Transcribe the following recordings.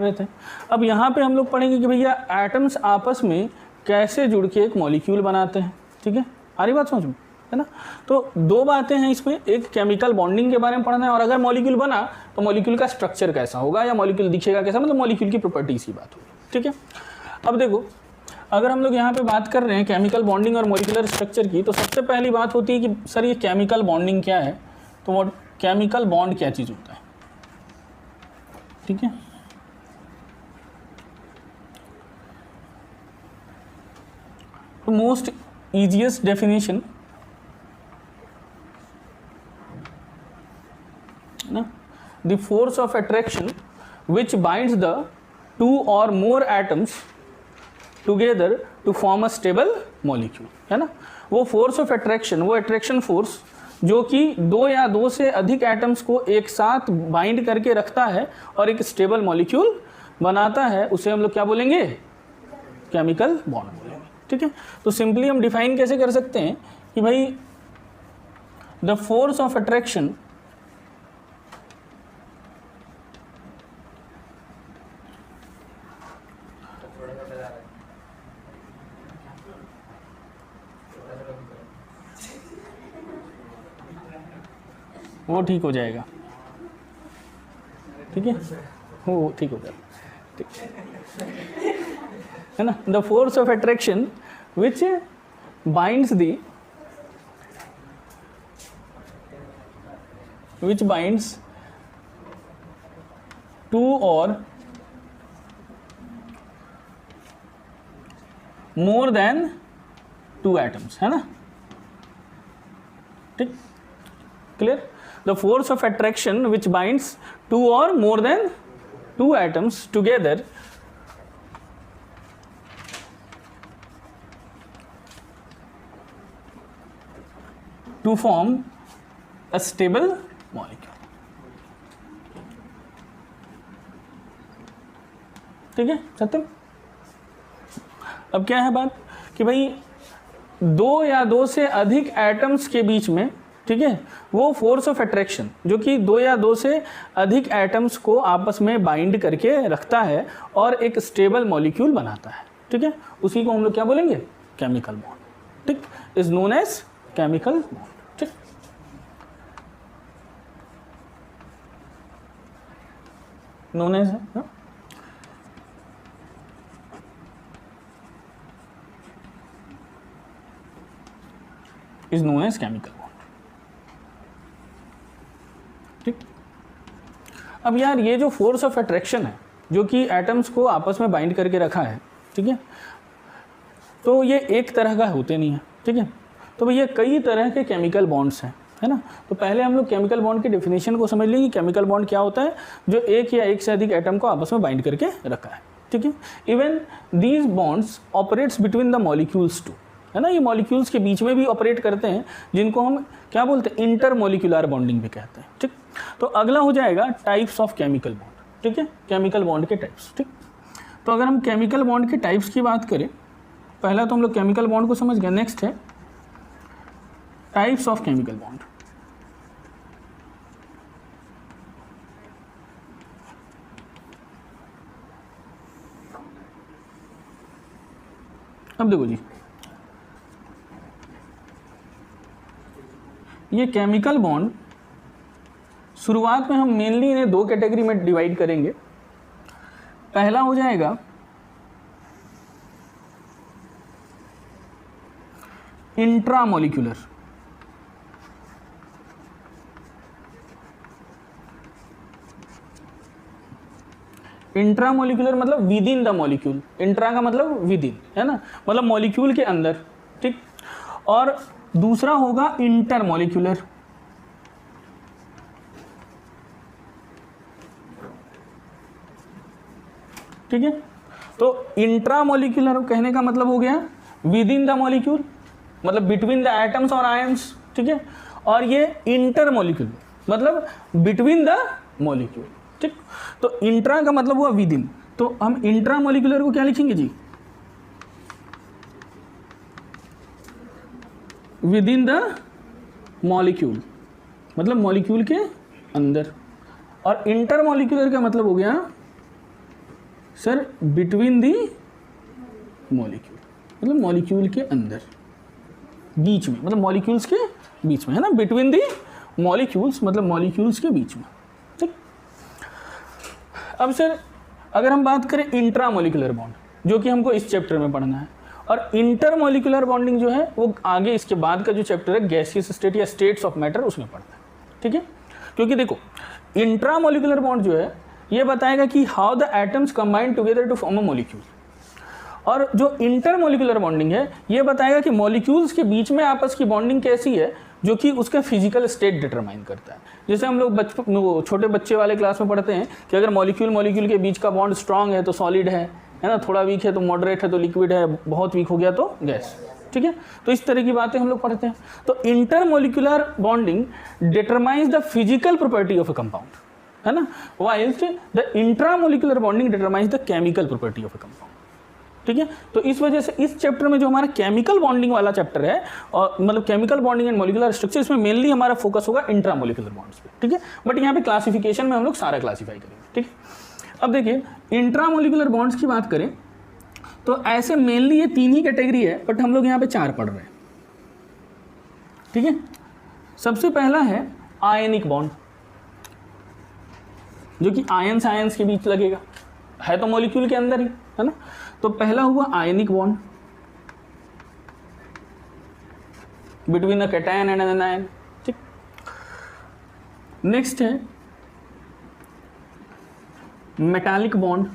रहे थे। अब यहाँ पे हम लोग पढ़ेंगे कि भैया एटम्स आपस में कैसे जुड़ के एक मॉलिक्यूल बनाते हैं। ठीक है, आ रही बात समझ में, है ना। तो दो बातें हैं इसमें, एक केमिकल बॉन्डिंग के बारे में पढ़ना है, और अगर मॉलिक्यूल बना तो मॉलिक्यूल का स्ट्रक्चर कैसा होगा या मॉलिक्यूल दिखेगा कैसा, मतलब मॉलिक्यूल की प्रॉपर्टीज की बात होगी। ठीक है, अब देखो अगर हम लोग यहाँ पे बात कर रहे हैं केमिकल बॉन्डिंग और मॉलिक्यूलर स्ट्रक्चर की, तो सबसे पहली बात होती है कि सर ये केमिकल बॉन्डिंग क्या है, तो वो केमिकल बॉन्ड क्या चीज़ होता है। ठीक है, तो मोस्ट easiest definition ना, the force of attraction which binds the two or more atoms together to form a stable molecule, है ना। वो force of attraction, वो attraction force जो कि दो या दो से अधिक एटम्स को एक साथ बाइंड करके रखता है और एक स्टेबल मॉलिक्यूल बनाता है, उसे हम लोग क्या बोलेंगे, केमिकल बॉन्ड बोलेंगे। ठीक है, तो सिंपली हम डिफाइन कैसे कर सकते हैं कि भाई द फोर्स ऑफ अट्रैक्शन वो ठीक हो जाएगा। ठीक है, वो ठीक हो जाएगा, ठीक है ना। The force of attraction which binds two or more than two atoms, है ना। ठीक, clear. The force of attraction which binds two or more than two atoms together to form a stable molecule। ठीक है सत्यम। अब क्या है बात कि भाई दो या दो से अधिक एटम्स के बीच में, ठीक है, वो फोर्स ऑफ अट्रैक्शन जो कि दो या दो से अधिक एटम्स को आपस में बाइंड करके रखता है और एक स्टेबल मॉलिक्यूल बनाता है। ठीक है, उसी को हम लोग क्या बोलेंगे, केमिकल बॉन्ड। ठीक, is known as chemical bond. ठीक, नोन एज है, is known as chemical bond. ठीक, अब यार ये जो फोर्स ऑफ अट्रैक्शन है जो कि एटम्स को आपस में बाइंड करके रखा है, ठीक है, तो ये एक तरह का होते नहीं है। ठीक है, तो भैया कई तरह के केमिकल बॉन्ड्स हैं, है ना। तो पहले हम लोग केमिकल बॉन्ड की डेफिनेशन को समझ लेंगे। केमिकल बॉन्ड क्या होता है, जो एक या एक से अधिक एटम को आपस में बाइंड करके रखा है। ठीक है, even these bonds operates between the molecules too, है ना। ये मॉलिक्यूल्स के बीच में भी ऑपरेट करते हैं, जिनको हम क्या बोलते हैं, इंटर मॉलिक्यूलर बॉन्डिंग भी कहते हैं। ठीक, तो अगला हो जाएगा टाइप्स ऑफ केमिकल बॉन्ड। ठीक है, केमिकल बॉन्ड के टाइप्स। ठीक, तो अगर हम केमिकल बॉन्ड के टाइप्स की बात करें, पहला तो हम लोग केमिकल बॉन्ड को समझ गए। नेक्स्ट है टाइप्स ऑफ केमिकल बॉन्ड। अब देखो जी, ये केमिकल बॉन्ड शुरुआत में हम मेनली इन्हें दो कैटेगरी में डिवाइड करेंगे। पहला हो जाएगा इंट्रामोलिक्यूलर। इंट्रामोलिक्यूलर मतलब with in the molecule. Intra का मतलब विद इन, है ना, मतलब मॉलिक्यूल के अंदर। ठीक, और दूसरा होगा इंटरमोलिक्यूलर। ठीक है, तो इंट्रामोलिक्यूलर कहने का मतलब हो गया विद इन द मॉलिक्यूल, मतलब बिटवीन द एटम्स और आयंस। ठीक है, और ये इंटरमोलिक्यूलर मतलब बिटवीन द मॉलिक्यूल। ठीक, तो इंट्रा का मतलब हुआ विद इन, तो हम इंट्रामोलिक्यूलर को क्या लिखेंगे जी, विद इन द मॉलिक्यूल, मतलब मॉलिक्यूल के अंदर। और इंटरमोलिक्यूलर का मतलब हो गया सर बिटवीन दी मॉलिक्यूल, मतलब मॉलिक्यूल के अंदर, बीच में, मतलब मॉलिक्यूल्स के बीच में, है ना, बिटवीन दी मॉलिक्यूल्स मतलब मॉलिक्यूल्स के बीच में, ठीक। अब सर अगर हम बात करें इंट्रामोलिकुलर बॉन्ड, जो कि हमको इस चैप्टर में पढ़ना है, और इंटरमोलिकुलर बॉन्डिंग जो है वो आगे इसके बाद का जो चैप्टर है गैसियस स्टेट या स्टेट्स ऑफ मैटर, उसमें पढ़ना है, ठीक है। क्योंकि देखो इंट्रामोलिकुलर बॉन्ड जो है ये बताएगा कि how the atoms combine together to form a molecule, और जो इंटरमोलिकुलर बॉन्डिंग है ये बताएगा कि मॉलिक्यूल्स के बीच में आपस की बॉन्डिंग कैसी है, जो कि उसका फिजिकल स्टेट डिटरमाइन करता है। जैसे हम लोग छोटे बच्चे वाले क्लास में पढ़ते हैं कि अगर मॉलिक्यूल के बीच का बॉन्ड स्ट्रांग है तो सॉलिड है ना, थोड़ा वीक है तो मॉडरेट है तो लिक्विड है, बहुत वीक हो गया तो गैस, ठीक है। तो इस तरह की बातें हम लोग पढ़ते हैं। तो intermolecular bonding determines the physical property of a compound, है ना, whiles the intramolecular bonding determines the chemical property of a compound, ठीक है। तो इस वजह से इस चैप्टर में जो हमारा केमिकल बॉन्डिंग वाला चैप्टर है, और मतलब chemical bonding and molecular structure, इसमें मेनली हमारा फोकस होगा इंट्रामोलिकुलर बॉन्ड्स पे, ठीक है। बट यहाँ पे क्लासिफिकेशन में हम लोग सारा क्लासीफाई करेंगे, ठीक है। अब देखिए इंट्रामोलिकुलर बॉन्ड्स की बात करें तो ऐसे मेनली ये 3 ही कैटेगरी है, बट हम लोग यहाँ पे 4 पढ़ रहे हैं, ठीक है। सबसे पहला है आयनिक बॉन्ड, जो कि आयंस के बीच लगेगा, है तो मॉलिक्यूल के अंदर ही, है ना। तो पहला हुआ ionic bond between a cation and an ion, ठीक। नेक्स्ट है मेटालिक बॉन्ड,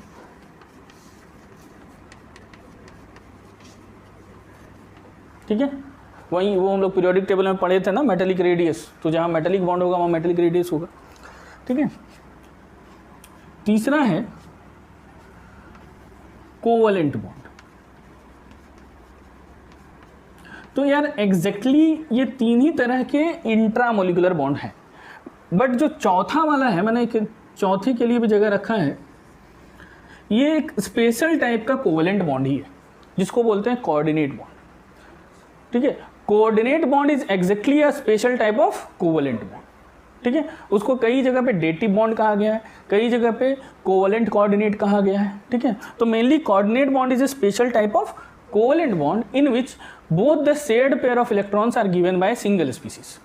ठीक है। वही वो हम लोग पीरियोडिक टेबल में पढ़े थे ना, मेटालिक रेडियस, तो जहां मेटालिक बॉन्ड होगा वहां मेटालिक रेडियस होगा, ठीक है। तीसरा है कोवलेंट बॉन्ड। तो यार एग्जैक्टली ये 3 ही तरह के इंट्रामोलिकुलर बॉन्ड हैं, बट जो चौथा वाला है, मैंने एक चौथे के लिए भी जगह रखा है, ये एक स्पेशल टाइप का कोवलेंट बॉन्ड ही है, जिसको बोलते हैं कोऑर्डिनेट बॉन्ड, ठीक है। Coordinate bond is exactly a special type of covalent bond, ठीक है। उसको कई जगह पे डेटिव बॉन्ड कहा गया है, कई जगह पे कोवलेंट कोऑर्डिनेट कहा गया है, ठीक है। तो mainly coordinate bond is a special type of covalent bond in which both the shared pair of electrons are given by single species,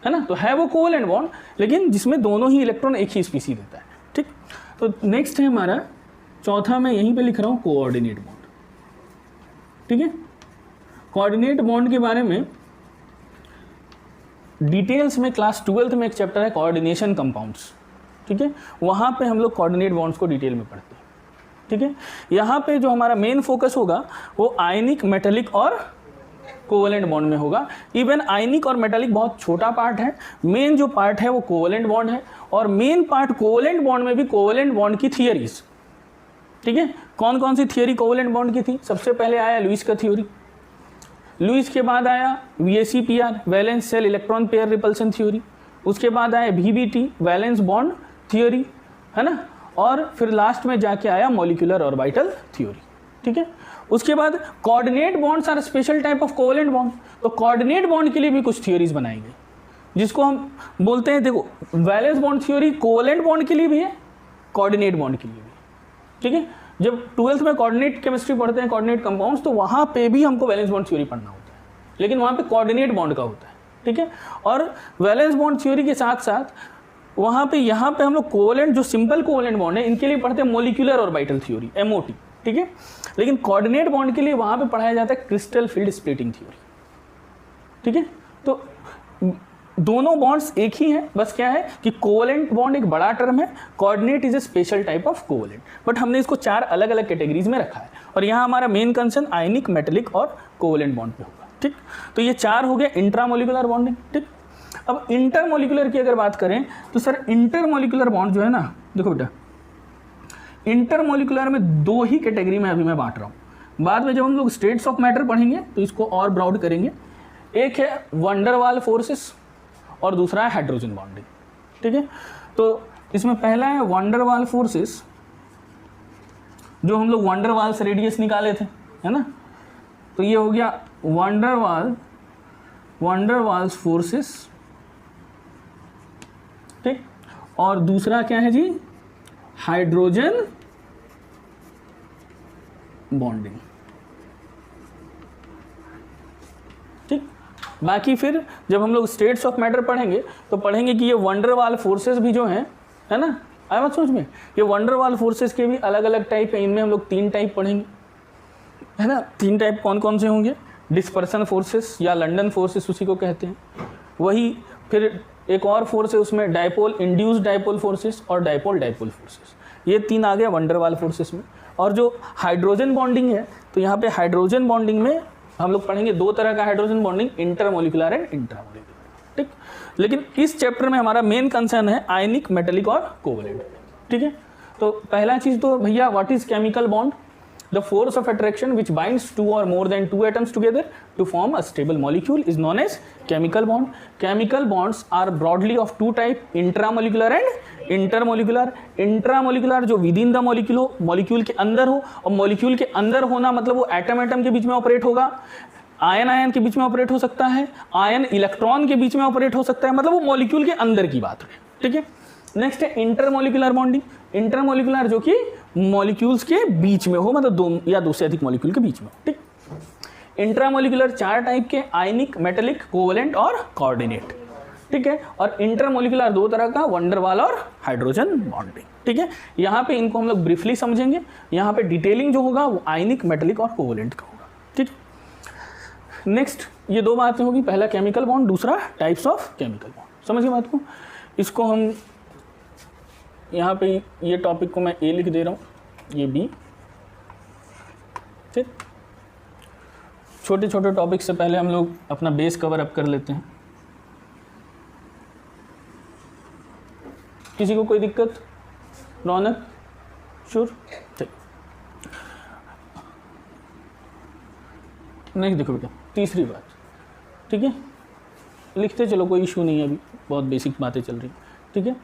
है ना। तो है वो कोवलेंट बॉन्ड, लेकिन जिसमें दोनों ही इलेक्ट्रॉन एक ही स्पीसी देता है, ठीक। तो नेक्स्ट है हमारा चौथा, मैं यहीं पे लिख रहा हूँ कोऑर्डिनेट बॉन्ड, ठीक है। कोऑर्डिनेट बॉन्ड के बारे में डिटेल्स में क्लास 12th में एक चैप्टर है कोऑर्डिनेशन कंपाउंड्स, ठीक है, वहाँ पे हम लोग कोऑर्डिनेट बॉन्ड्स को डिटेल में पढ़ते हैं, ठीक है। यहाँ पे जो हमारा मेन फोकस होगा वो आयनिक, मेटालिक और कोवलेंट बॉन्ड में होगा। इवन आयनिक और मेटालिक बहुत छोटा पार्ट है, मेन जो पार्ट है वो कोवलेंट बॉन्ड है, और मेन पार्ट कोवलेंट बॉन्ड में भी कोवलेंट बॉन्ड की थियरीज, ठीक है। कौन कौन सी थियरी कोवलेंट बॉन्ड की थी? सबसे पहले आया लुईस का थ्योरी, लुईस के बाद आया VSEPR, valence shell electron pair repulsion theory, उसके बाद आया VBT, वैलेंस बॉन्ड थ्योरी, है ना, और फिर लास्ट में जाके आया मॉलिक्यूलर ऑर्बिटल थ्योरी, ठीक है। उसके बाद coordinate bonds are special type of covalent bond, तो कोऑर्डिनेट बॉन्ड के लिए भी कुछ थ्योरीज बनाई गई, जिसको हम बोलते हैं, देखो valence bond theory covalent bond के लिए भी है, कोऑर्डिनेट बॉन्ड के लिए भी, ठीक है। जब 12th में कोऑर्डिनेट केमिस्ट्री पढ़ते हैं, कोऑर्डिनेट कंपाउंड्स, तो वहाँ पे भी हमको वैलेंस बॉन्ड थ्योरी पढ़ना होता है, लेकिन वहाँ पे कोऑर्डिनेट बॉन्ड का होता है, ठीक है। और वैलेंस बॉन्ड थ्योरी के साथ साथ वहाँ पे यहाँ पे हम लोग कोवलेंट, जो सिंपल कोवलेंट बॉन्ड है, इनके लिए पढ़ते हैं मॉलिक्यूलर ऑर्बिटल थ्योरी, MOT, ठीक है। लेकिन कोऑर्डिनेट बॉन्ड के लिए वहाँ पे पढ़ाया जाता है क्रिस्टल फील्ड स्प्लिटिंग थ्योरी, ठीक है। तो दोनों बॉन्ड्स एक ही हैं, बस क्या है कि कोवलेंट बॉन्ड एक बड़ा टर्म है, coordinate is a special type of covalent, but हमने इसको 4 अलग अलग कैटेगरीज में रखा है, और यहाँ हमारा मेन कंसर्न आयनिक, मेटालिक और कोवलेंट बॉन्ड पे होगा, ठीक। तो ये 4 हो गए इंट्रामोलिकुलर बॉन्डिंग, ठीक। अब इंटरमोलिकुलर की अगर बात करें तो सर इंटरमोलिकुलर बॉन्ड जो है ना, देखो बेटा इंटरमोलिकुलर में 2 ही कैटेगरी में अभी मैं बांट रहा हूँ, बाद में जब हम लोग स्टेट्स ऑफ मैटर पढ़ेंगे तो इसको और ब्रॉड करेंगे। एक है वंडरवाल फोर्सेस और दूसरा है हाइड्रोजन बॉन्डिंग, ठीक है। तो इसमें पहला है वंडरवाल फोर्सेस, जो हम लोग वंडरवाल से रेडियस निकाले थे, है ना। तो ये हो गया वंडरवाल्स फोर्सेस, ठीक। और दूसरा क्या है जी, हाइड्रोजन बॉन्डिंग। ठीक, बाकी फिर जब हम लोग स्टेट्स ऑफ मैटर पढ़ेंगे तो पढ़ेंगे कि ये वंडरवाल फोर्सेस भी जो हैं, है ना, आया बात समझ में, ये वंडरवाल फोर्सेस के भी अलग अलग टाइप है। इनमें हम लोग 3 टाइप पढ़ेंगे, है ना। 3 टाइप कौन कौन से होंगे? डिस्पर्सन फोर्सेस या लंडन फोर्सेस उसी को कहते हैं। वही फिर एक और फोर्स है उसमें डायपोल, इंड्यूस्ड डायपोल फोर्सेस और डायपोल डायपोल फोर्सेस, ये 3 आ गया वंडरवाल फोर्सेस में। और जो हाइड्रोजन बॉन्डिंग है, तो यहाँ पे हाइड्रोजन बॉन्डिंग में हम लोग पढ़ेंगे 2 तरह का hydrogen bonding, intermolecular and intramolecular. ठीक, लेकिन इस चैप्टर में हमारा मेन कंसर्न है आयनिक, मेटेलिक और कोवलेंट। ठीक है, तो पहला चीज तो भैया what is chemical bond? The force of attraction which binds 2 or more than 2 atoms together to form a stable molecule is known as chemical bond. Chemical bonds are broadly of 2 type, intramolecular and intermolecular. Intramolecular जो within the molecule हो, molecule के अंदर हो, और molecule के अंदर होना मतलब वो atom atom के बीच में ऑपरेट होगा, आयन आयन के बीच में ऑपरेट हो सकता है, आयन इलेक्ट्रॉन के बीच में ऑपरेट हो सकता है, मतलब वो मॉलिक्यूल के अंदर की बात है। ठीक है, नेक्स्ट है इंटरमोलिकुलर बॉन्डिंग। इंटरमोलिकुलर जो कि मॉलिक्यूल्स के बीच में हो, मतलब 2 या 2 से अधिक मॉलिक्यूल के बीच में। ठीक, इंट्रामोलिकुलर 4 टाइप के, आयनिक, मेटेलिक, कोवलेंट और कोऑर्डिनेट। ठीक है, और इंटरमोलिकुलर 2 तरह का, वंडरवाल और हाइड्रोजन बॉन्डिंग। ठीक है, यहाँ पे इनको हम लोग ब्रीफली समझेंगे। यहाँ पे डिटेलिंग जो होगा वो आयनिक, मेटेलिक और कोवलेंट का होगा। ठीक, नेक्स्ट ये 2 बातें होगी, पहला केमिकल बॉन्ड, दूसरा टाइप्स ऑफ केमिकल बॉन्ड। समझिए बात को। इसको हम यहाँ पे ये टॉपिक को मैं ए लिख दे रहा हूँ, ये बी। ठीक, छोटे छोटे टॉपिक से पहले हम लोग अपना बेस कवर अप कर लेते हैं। किसी को कोई दिक्कत? रौनक श्योर? ठीक, नहीं देखो बेटा, तीसरी बात, ठीक है, लिखते चलो, कोई इशू नहीं है, अभी बहुत बेसिक बातें चल रही। ठीक है,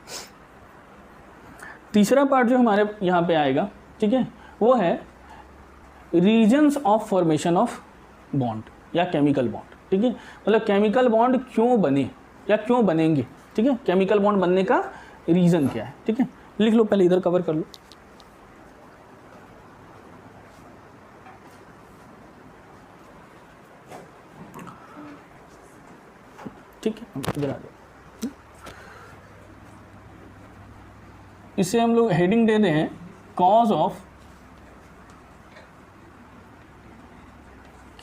तीसरा पार्ट जो हमारे यहाँ पे आएगा, ठीक है, वो है reasons of formation of bond या केमिकल बॉन्ड। ठीक है, मतलब केमिकल बॉन्ड क्यों बने या क्यों बनेंगे। ठीक है, केमिकल बॉन्ड बनने का रीज़न क्या है। ठीक है, लिख लो, पहले इधर कवर कर लो। ठीक है, इधर आ जाओ। इसे हम लोग हेडिंग दे दें cause of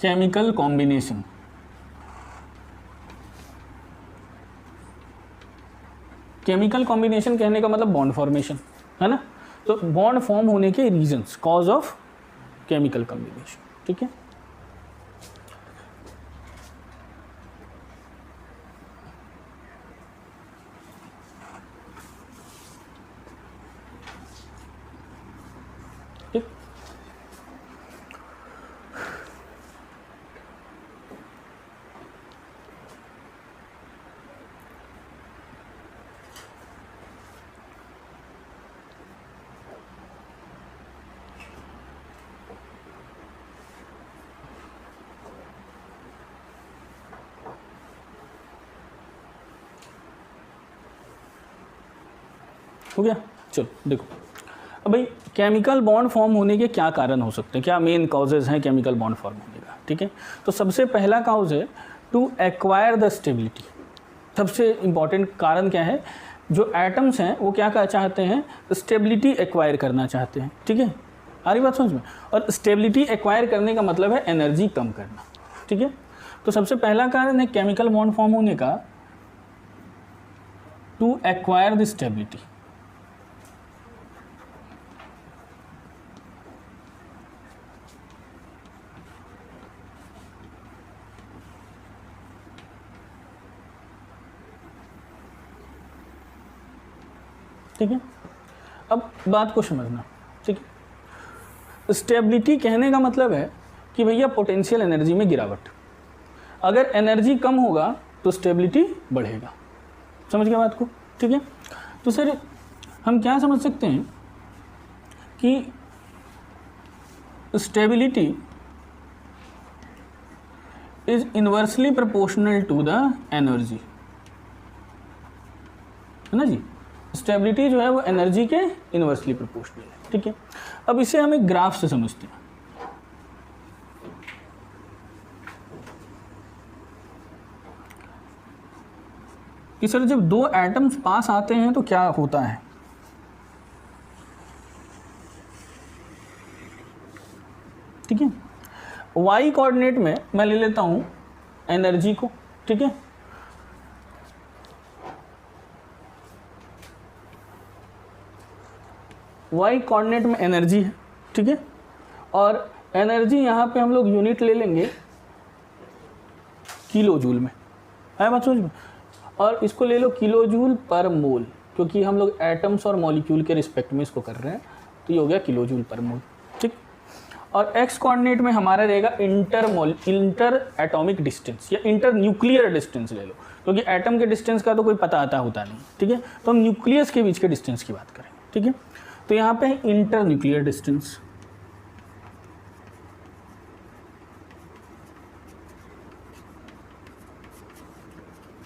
chemical combination. Chemical combination कहने का मतलब बॉन्ड फॉर्मेशन, है ना। तो बॉन्ड फॉर्म होने के reasons, cause of chemical combination. ठीक है, हो गया। चलो देखो, अब भाई केमिकल बॉन्ड फॉर्म होने के क्या कारण हो सकते हैं, क्या मेन कॉजेज हैं केमिकल बॉन्ड फॉर्म होने का। ठीक है, तो सबसे पहला कॉज है टू एक्वायर द स्टेबिलिटी। सबसे इम्पॉर्टेंट कारण क्या है, जो एटम्स हैं वो क्या चाहते हैं, स्टेबिलिटी एक्वायर करना चाहते हैं। ठीक है, आ रही बात समझ में। और स्टेबिलिटी एक्वायर करने का मतलब है एनर्जी कम करना। ठीक है, तो सबसे पहला कारण है केमिकल बॉन्ड फॉर्म होने का टू एक्वायर द स्टेबिलिटी। ठीक है, अब बात को समझना। ठीक है, स्टेबिलिटी कहने का मतलब है कि भैया पोटेंशियल एनर्जी में गिरावट। अगर एनर्जी कम होगा तो स्टेबिलिटी बढ़ेगा। समझ गया बात को। ठीक है, तो सर हम क्या समझ सकते हैं कि stability is inversely proportional to the energy, है ना जी। स्टेबिलिटी जो है वो एनर्जी के इनवर्सली प्रोपोर्शनल है। ठीक है, अब इसे हम एक ग्राफ से समझते हैं। कि सर जब दो एटम्स पास आते हैं तो क्या होता है। ठीक है, वाई कोऑर्डिनेट में मैं ले लेता हूं एनर्जी को। ठीक है, वाई कोऑर्डिनेट में एनर्जी है। ठीक है, और एनर्जी यहाँ पे हम लोग यूनिट ले लेंगे किलो जूल में, है बात समझ में। और इसको ले लो किलो जूल पर मोल, क्योंकि हम लोग एटम्स और मॉलिक्यूल के रिस्पेक्ट में इसको कर रहे हैं, तो ये हो गया किलो जूल पर मोल। ठीक, और एक्स कोऑर्डिनेट में हमारा रहेगा इंटर एटॉमिक डिस्टेंस या इंटर न्यूक्लियर डिस्टेंस ले लो, क्योंकि एटम के डिस्टेंस का तो कोई पता आता होता नहीं। ठीक है, तो हम न्यूक्लियस के बीच के डिस्टेंस की बात करेंगे। ठीक है, तो यहाँ पे है इंटर न्यूक्लियर डिस्टेंस।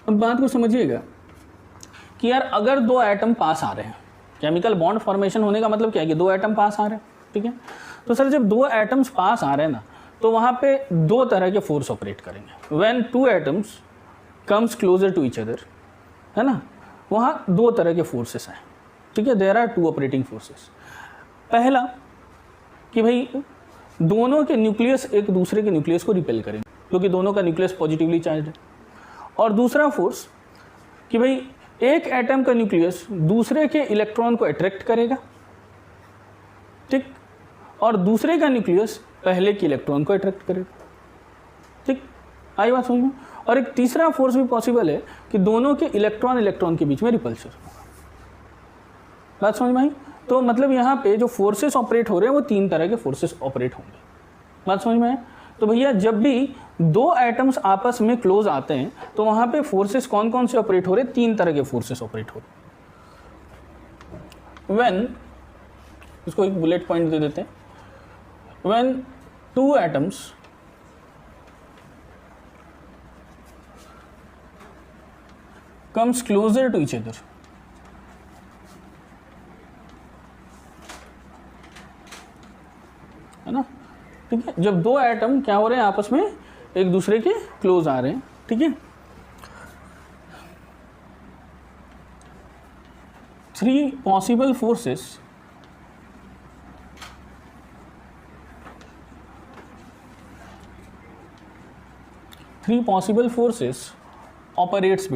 अब बात को समझिएगा कि यार अगर दो एटम पास आ रहे हैं, केमिकल बॉन्ड फॉर्मेशन होने का मतलब क्या है कि दो एटम पास आ रहे हैं। ठीक है, तो सर जब दो एटम्स पास आ रहे हैं ना, तो वहाँ पे दो तरह के फोर्स ऑपरेट करेंगे। When two atoms comes closer to each other, है ना, वहाँ दो तरह के फोर्सेस हैं। ठीक है, there are two operating forces. पहला कि भाई दोनों के न्यूक्लियस एक दूसरे के न्यूक्लियस को रिपेल करेंगे, क्योंकि दोनों का न्यूक्लियस पॉजिटिवली चार्ज्ड है। और दूसरा फोर्स कि भाई एक एटम का न्यूक्लियस दूसरे के इलेक्ट्रॉन को अट्रैक्ट करेगा। ठीक, और दूसरे का न्यूक्लियस पहले के इलेक्ट्रॉन को अट्रैक्ट करेगा। ठीक, आई बात समझ में। और एक तीसरा फोर्स भी पॉसिबल है कि दोनों के इलेक्ट्रॉन के बीच में रिपल्शन होगा। बात समझ में आई। तो मतलब यहाँ पे जो फोर्सेस ऑपरेट हो रहे हैं वो तीन तरह के फोर्सेस ऑपरेट होंगे। बात समझ में आए। तो भैया जब भी दो एटम्स आपस में क्लोज आते हैं तो वहाँ पे फोर्सेस कौन कौन से ऑपरेट हो रहे हैं, तीन तरह के फोर्सेस ऑपरेट हो रहे। व्हेन, इसको एक बुलेट पॉइंट दे देते हैं, when two atoms comes closer to each other, है ना। ठीक है, जब दो एटम क्या हो रहे हैं आपस में एक दूसरे के क्लोज आ रहे हैं। ठीक है, three possible forces operates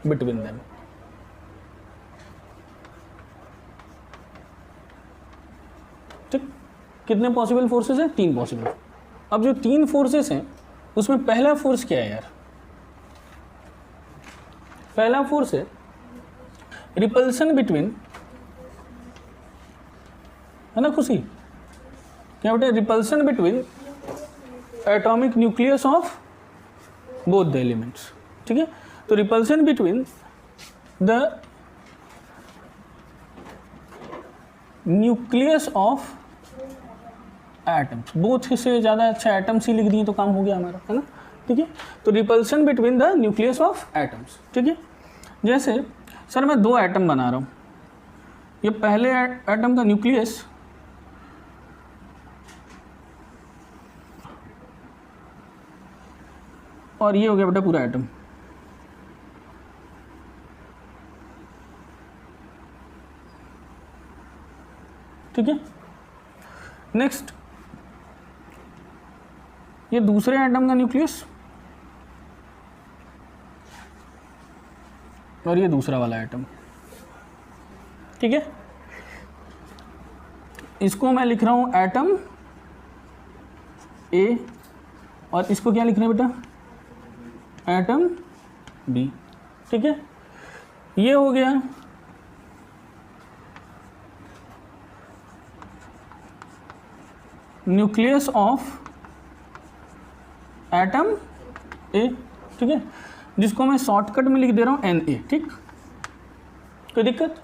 between them, ठीक। कितने पॉसिबल फोर्सेस हैं, तीन पॉसिबल। अब जो तीन फोर्सेस हैं उसमें पहला फोर्स क्या है यार, पहला फोर्स है रिपल्सन बिटवीन, है ना खुशी, क्या बेटे, repulsion between atomic nucleus of both the elements. ठीक है, तो repulsion between the nucleus of atoms, both से ज़्यादा अच्छा एटम्स ही लिख दिए तो काम हो गया हमारा, है ना। ठीक है, तो repulsion between the nucleus of atoms. ठीक है, जैसे सर मैं दो एटम बना रहा हूँ, ये पहले एटम का न्यूक्लियस और ये हो गया बेटा पूरा एटम। ठीक है, नेक्स्ट ये दूसरे एटम का न्यूक्लियस और ये दूसरा वाला एटम। ठीक है, इसको मैं लिख रहा हूं एटम ए और इसको क्या लिख रहे हैं बेटा, एटम बी। ठीक है, ये हो गया न्यूक्लियस ऑफ एटम ए। ठीक है, जिसको मैं शॉर्टकट में लिख दे रहा हूं एन ए। ठीक, कोई दिक्कत।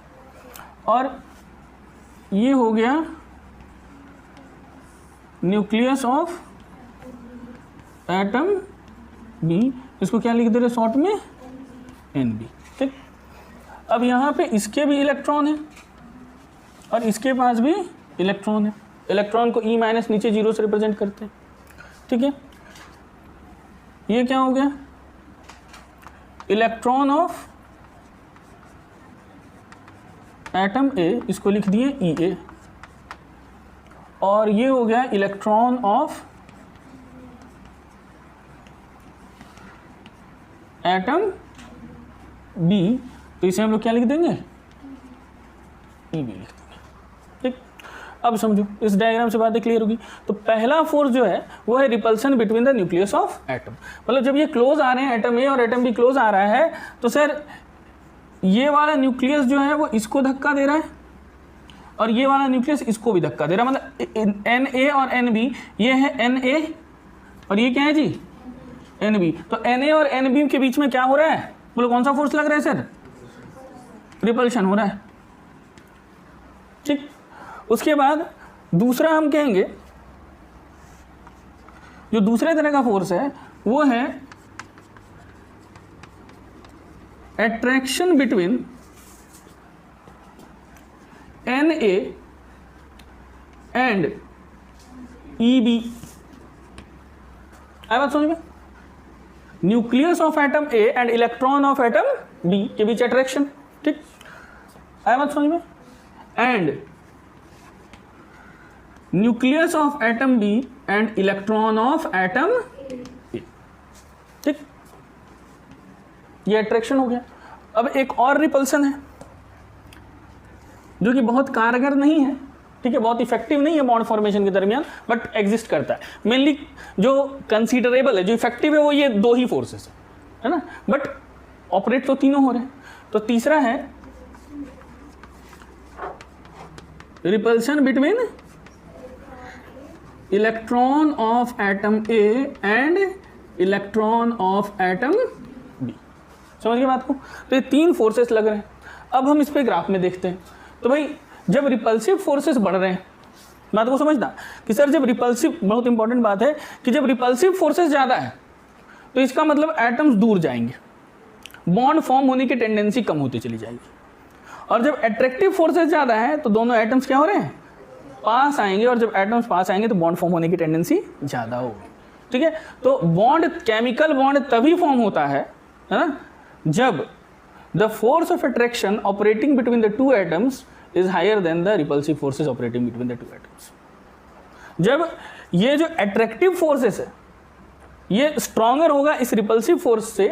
और ये हो गया न्यूक्लियस ऑफ एटम बी, इसको क्या लिख दे रहे शॉर्ट में, एन बी। ठीक, अब यहाँ पे इसके भी इलेक्ट्रॉन है और इसके पास भी इलेक्ट्रॉन है। इलेक्ट्रॉन को ई माइनस नीचे जीरो से रिप्रेजेंट करते हैं। ठीक है, ये क्या हो गया, इलेक्ट्रॉन ऑफ एटम ए, इसको लिख दिए ई ए, और ये हो गया इलेक्ट्रॉन ऑफ एटम बी, तो इसे हम लोग क्या लिख देंगे, ई बी लिख देंगे। ठीक, अब समझो इस डायग्राम से बातें क्लियर होगी। तो पहला फोर्स जो है वो है repulsion between the nucleus of atom, मतलब जब ये क्लोज आ रहे हैं, एटम ए और एटम बी क्लोज आ रहा है, तो सर ये वाला न्यूक्लियस जो है वो इसको धक्का दे रहा है और ये वाला न्यूक्लियस इसको भी धक्का दे रहा है, मतलब एन ए और एन बी, ये है एन ए और ये क्या है जी, एन बी। तो एन ए और एन बी के बीच में क्या हो रहा है, बोलो कौन सा फोर्स लग रहा है सर, रिपल्शन हो रहा है। ठीक, उसके बाद दूसरा हम कहेंगे, जो दूसरे तरह का फोर्स है वो है attraction between N A and E B. आया बात समझ में, nucleus of atom A and electron of atom B के बीच अट्रैक्शन। ठीक, आया बात समझ में, and nucleus of atom B and electron of atom A. ठीक, ये अट्रैक्शन हो गया। अब एक और रिपल्सन है जो कि बहुत कारगर नहीं है, ठीक है, बहुत इफेक्टिव नहीं है बॉन्ड फॉर्मेशन के दरमियान, बट एग्जिस्ट करता है। मेनली जो कंसीडरेबल है, जो इफेक्टिव है, वो ये दो ही फोर्सेस है ना, बट ऑपरेट तो तीनों हो रहे हैं। तो तीसरा है repulsion between electron of atom A and electron of atom B. समझ गए बात को। तो ये तीन फोर्सेस लग रहे हैं। अब हम इस पे ग्राफ में देखते हैं। तो भाई जब रिपल्सिव फोर्सेस बढ़ रहे हैं, बात को समझना कि सर जब रिपल्सिव, बहुत इंपॉर्टेंट बात है कि जब रिपल्सिव फोर्सेस ज़्यादा है तो इसका मतलब एटम्स दूर जाएंगे, बॉन्ड फॉर्म होने की टेंडेंसी कम होती चली जाएगी। और जब अट्रैक्टिव फोर्सेस ज़्यादा है तो दोनों एटम्स क्या हो रहे हैं, पास आएंगे, और जब एटम्स पास आएंगे तो बॉन्ड फॉर्म होने की टेंडेंसी ज़्यादा होगी। ठीक है, तो बॉन्ड, केमिकल बॉन्ड तभी फॉर्म होता है ना, जब the force of attraction operating between the two atoms is higher than the repulsive forces operating between the two atoms। जब ये जो attractive forces है ये stronger होगा इस repulsive force से,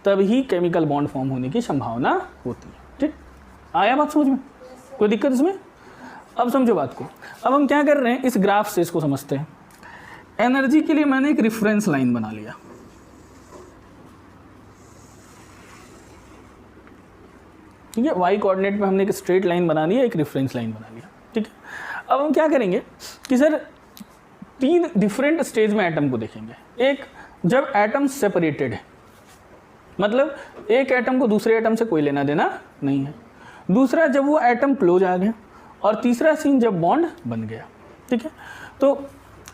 तभी chemical bond form होने की संभावना होती है। ठीक, आया बात समझ में, कोई दिक्कत इसमें? अब समझो बात को। अब हम क्या कर रहे हैं, इस ग्राफ से इसको समझते हैं। एनर्जी के लिए मैंने एक रिफरेंस लाइन बना लिया, ठीक है, वाई कोऑर्डिनेट में हमने एक स्ट्रेट लाइन बना लिया, एक रेफरेंस लाइन बना लिया। ठीक है, अब हम क्या करेंगे कि सर तीन डिफरेंट स्टेज में एटम को देखेंगे। एक, जब एटम सेपरेटेड है, मतलब एक एटम को दूसरे एटम से कोई लेना देना नहीं है। दूसरा, जब वो एटम क्लोज आ गया। और तीसरा सीन, जब बॉन्ड बन गया। ठीक है, तो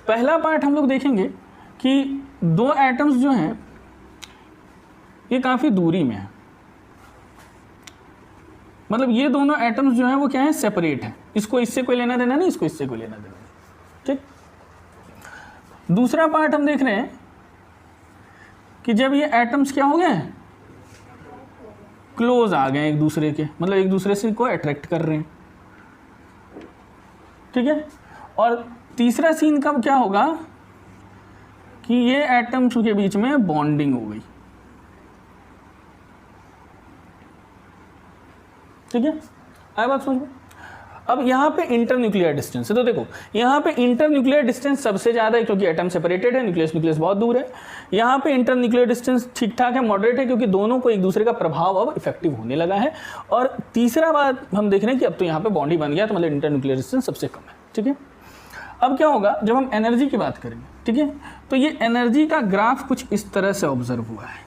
पहला पार्ट हम लोग देखेंगे कि दो एटम्स जो हैं ये काफ़ी दूरी में है, मतलब ये दोनों एटम्स जो हैं वो क्या है, सेपरेट है, इसको इससे कोई लेना देना नहीं, इसको इससे कोई लेना देना नहीं। ठीक, दूसरा पार्ट हम देख रहे हैं कि जब ये एटम्स क्या हो गए, क्लोज आ गए एक दूसरे के, मतलब एक दूसरे से को अट्रैक्ट कर रहे हैं। ठीक है, और तीसरा सीन कब क्या होगा कि ये एटम्स के बीच में बॉन्डिंग हो गई। ठीक है, आया बात समझ में। अब यहाँ पे इंटरन्यूक्लियर डिस्टेंस है, तो देखो यहाँ पे इंटरन्यूक्लियर डिस्टेंस सबसे ज़्यादा है क्योंकि एटम सेपरेटेड है, न्यूक्लियस बहुत दूर है। यहाँ पे इंटरन्यूक्लियर डिस्टेंस ठीक ठाक है, मॉडरेट है, क्योंकि दोनों को एक दूसरे का प्रभाव अब इफेक्टिव होने लगा है। और तीसरा बात हम देख रहे हैं कि अब तो यहाँ पे बॉन्ड ही बन गया, तो मतलब इंटरन्यूक्लियर डिस्टेंस सबसे कम है। ठीक है, अब क्या होगा जब हम एनर्जी की बात करेंगे। ठीक है, तो ये एनर्जी का ग्राफ कुछ इस तरह से ऑब्जर्व हुआ है।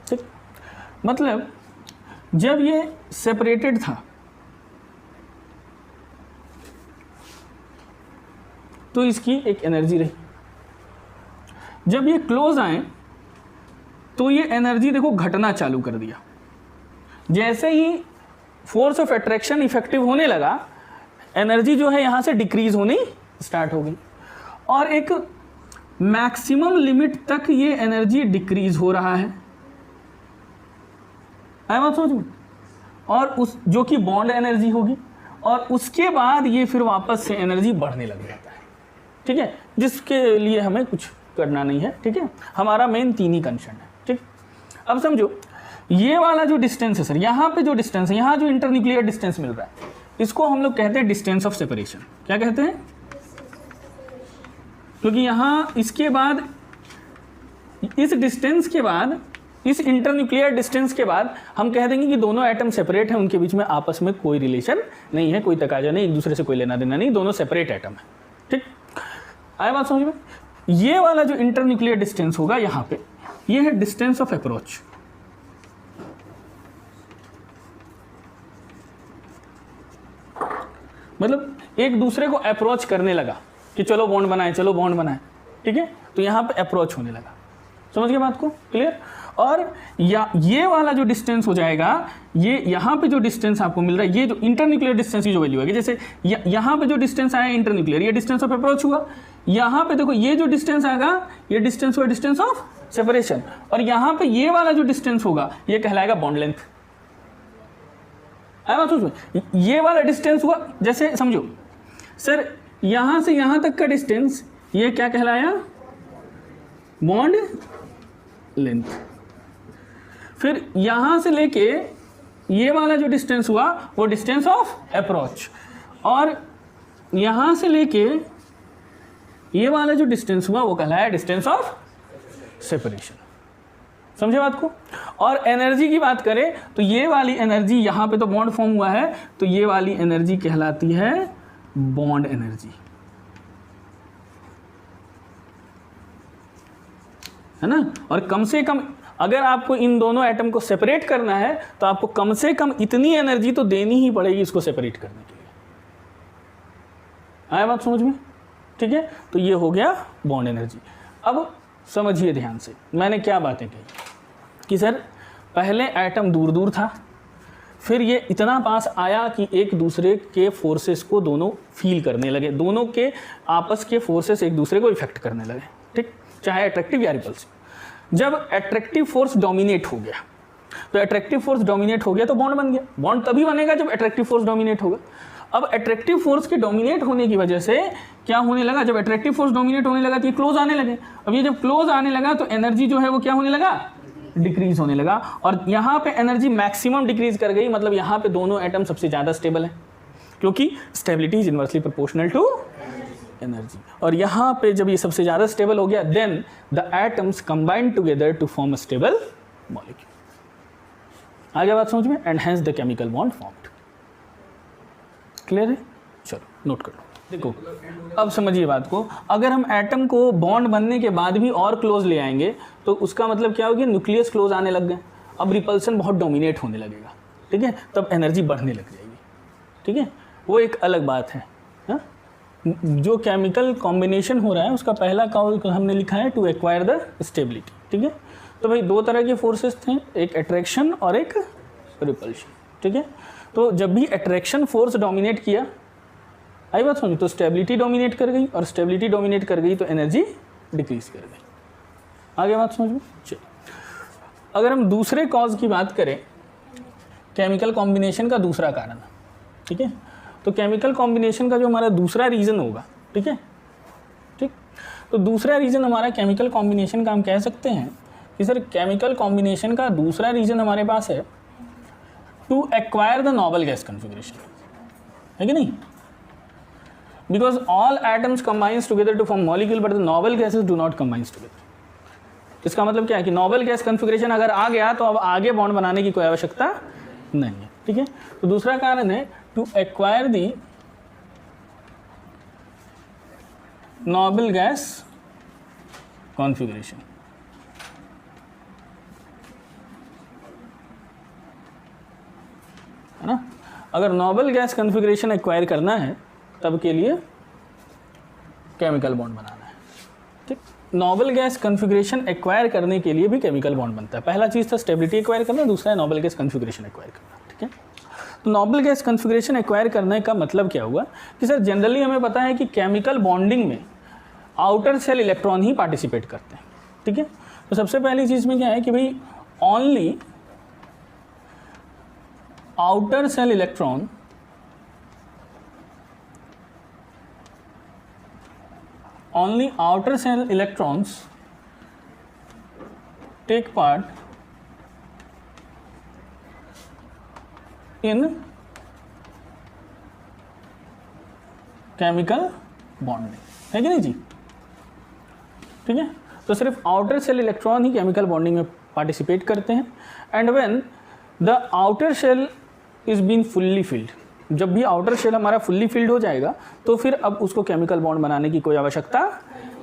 ठीक, मतलब जब ये सेपरेटेड था तो इसकी एक एनर्जी रही, जब ये क्लोज आए तो ये एनर्जी देखो घटना चालू कर दिया। जैसे ही फोर्स ऑफ अट्रैक्शन इफेक्टिव होने लगा, एनर्जी जो है यहाँ से डिक्रीज होनी स्टार्ट हो गई और एक मैक्सिमम लिमिट तक ये एनर्जी डिक्रीज हो रहा है। आया बात समझ में? और उस जो कि बॉन्ड एनर्जी होगी और उसके बाद ये फिर वापस से एनर्जी बढ़ने लग जाता है। ठीक है, जिसके लिए हमें कुछ करना नहीं है। ठीक है, हमारा मेन 3 ही कंडीशन है। ठीक, अब समझो ये वाला जो डिस्टेंस है सर, यहाँ पे जो डिस्टेंस है, यहाँ जो इंटरन्यूक्लियर डिस्टेंस मिल रहा है, इसको हम लोग कहते हैं डिस्टेंस ऑफ सेपरेशन। क्या कहते हैं? क्योंकि यहाँ इसके बाद, इस डिस्टेंस के बाद, इस इंटरन्यूक्लियर डिस्टेंस के बाद हम कह देंगे कि दोनों एटम सेपरेट हैं, उनके बीच में आपस में कोई रिलेशन नहीं है, कोई तकाजा नहीं, एक दूसरे से कोई लेना देना नहीं, दोनों सेपरेट एटम है। ठीक, आया बात समझ में? ये वाला जो इंटरन्यूक्लियर डिस्टेंस होगा यहाँ पे, ये है डिस्टेंस ऑफ अप्रोच। मतलब एक दूसरे को अप्रोच करने लगा कि चलो बॉन्ड बनाए, चलो बॉन्ड बनाए। ठीक है, तो यहाँ पे अप्रोच होने लगा। समझ गए बात को? क्लियर? और ये वाला जो डिस्टेंस हो जाएगा, ये यहाँ पे जो डिस्टेंस आपको मिल रहा है, ये जो इंटरन्यूक्लियर डिस्टेंस की जो वैल्यू है, जैसे यहाँ पे जो डिस्टेंस आया इंटरन्यूक्लियर, ये डिस्टेंस ऑफ अप्रोच हुआ। यहाँ पे देखो ये जो डिस्टेंस आएगा, ये डिस्टेंस हुआ डिस्टेंस ऑफ सेपरेशन। और यहाँ पे ये वाला जो डिस्टेंस होगा, ये कहलाएगा बॉन्ड लेंथ। आया बात उसमें? ये वाला डिस्टेंस हुआ, जैसे समझो सर यहाँ से यहाँ तक का डिस्टेंस, ये क्या कहलाया? Bond length. फिर यहाँ से लेके ये वाला जो डिस्टेंस हुआ, वो डिस्टेंस ऑफ अप्रोच। और यहाँ से लेके ये वाला जो डिस्टेंस हुआ, वो कहलाया डिस्टेंस ऑफ सेपरेशन। समझे बात को? और एनर्जी की बात करें तो ये वाली एनर्जी, यहाँ पे तो बॉन्ड फॉर्म हुआ है, तो ये वाली एनर्जी कहलाती है बॉन्ड एनर्जी, है ना? और कम से कम अगर आपको इन दोनों एटम को सेपरेट करना है तो आपको कम से कम इतनी एनर्जी तो देनी ही पड़ेगी इसको सेपरेट करने के लिए। आया बात समझ में? ठीक है, तो ये हो गया बॉन्ड एनर्जी। अब समझिए ध्यान से, मैंने क्या बातें कही कि सर पहले एटम दूर दूर था, फिर ये इतना पास आया कि एक दूसरे के फोर्सेस को दोनों फील करने लगे, दोनों के आपस के फोर्सेस एक दूसरे को इफेक्ट करने लगे। ठीक, चाहे अट्रैक्टिव या रिपल्सिव। जब अट्रैक्टिव फोर्स डोमिनेट हो गया, तो अट्रैक्टिव फोर्स डोमिनेट हो गया तो बॉन्ड बन गया। बॉन्ड तभी बनेगा जब अट्रैक्टिव फोर्स डोमिनेट होगा। अब अट्रैक्टिव फोर्स के डोमिनेट होने की वजह से क्या होने लगा? जब अट्रैक्टिव फोर्स डोमिनेट होने लगा तो ये क्लोज आने लगे। अब ये जब क्लोज आने लगा तो एनर्जी जो है वो क्या होने लगा? डिक्रीज होने लगा। और यहाँ पे एनर्जी मैक्सिमम डिक्रीज कर गई, मतलब यहाँ पे दोनों एटम सबसे ज़्यादा स्टेबल है, क्योंकि stability is inversely proportional to energy. और यहाँ पे जब ये सबसे ज़्यादा स्टेबल हो गया, then the atoms combine together to form a stable molecule. आगे बात समझ में? And hence the chemical bond formed. Clear है? चलो नोट कर लो। देखो अब समझिए बात को, अगर हम एटम को बॉन्ड बनने के बाद भी और क्लोज ले आएंगे तो उसका मतलब क्या होगी? न्यूक्लियस क्लोज आने लग गए, अब रिपल्सन बहुत डोमिनेट होने लगेगा। ठीक है, तब एनर्जी बढ़ने लग जाएगी। ठीक है, वो एक अलग बात है। हा? जो केमिकल कॉम्बिनेशन हो रहा है उसका पहला कॉल हमने लिखा है टू एक्वायर द स्टेबिलिटी। ठीक है, तो भाई दो तरह के फोर्सेस थे, एक अट्रैक्शन और एक रिपल्शन। ठीक है, तो जब भी अट्रैक्शन फोर्स डोमिनेट किया, आई बात समझो, तो स्टेबिलिटी डोमिनेट कर गई, और स्टेबिलिटी डोमिनेट कर गई तो एनर्जी डिक्रीज कर गई। आगे बात समझ में? चलिए, अगर हम दूसरे कॉज की बात करें, केमिकल कॉम्बिनेशन का दूसरा कारण, ठीक है, तो केमिकल कॉम्बिनेशन का जो हमारा दूसरा रीज़न होगा, ठीक है, ठीक, तो दूसरा रीज़न हमारा केमिकल कॉम्बिनेशन का हम कह सकते हैं कि सर केमिकल कॉम्बिनेशन का दूसरा रीज़न हमारे पास है to acquire the noble gas configuration, है कि नहीं? Because all atoms combines together to form molecule, but the noble gases do not combine together. इसका मतलब क्या है कि नोबल गैस कन्फिग्रेशन अगर आ गया तो अब आगे बॉन्ड बनाने की कोई आवश्यकता नहीं है। ठीक है, तो दूसरा कारण है to acquire the noble gas configuration. है ना? अगर नोबल गैस कॉन्फ़िगरेशन एक्वायर करना है तब के लिए केमिकल बॉन्ड बनाना है। ठीक, नोबल गैस कन्फिग्रेशन एक्वायर करने के लिए भी केमिकल बॉन्ड बनता है। पहला चीज़ था स्टेबिलिटी एक्वायर करना, दूसरा है नोबल गैस कन्फिग्रेशन एक्वायर करना, ठीक है। तो नोबल गैस कन्फिग्रेशन एक्वायर करने का मतलब क्या हुआ कि सर जनरली हमें पता है कि केमिकल बॉन्डिंग में आउटर सेल इलेक्ट्रॉन ही पार्टिसिपेट करते हैं, ठीक है। तो सबसे पहली चीज़ में क्या है कि भाई only outer shell electron only outer cell electrons take part in chemical bonding, है कि नहीं जी, ठीक है। तो सिर्फ आउटर सेल इलेक्ट्रॉन ही केमिकल बॉन्डिंग में पार्टिसिपेट करते हैं। And when the outer shell is been fully filled, जब भी आउटर शेल हमारा फुल्ली फिल्ड हो जाएगा तो फिर अब उसको केमिकल बॉन्ड बनाने की कोई आवश्यकता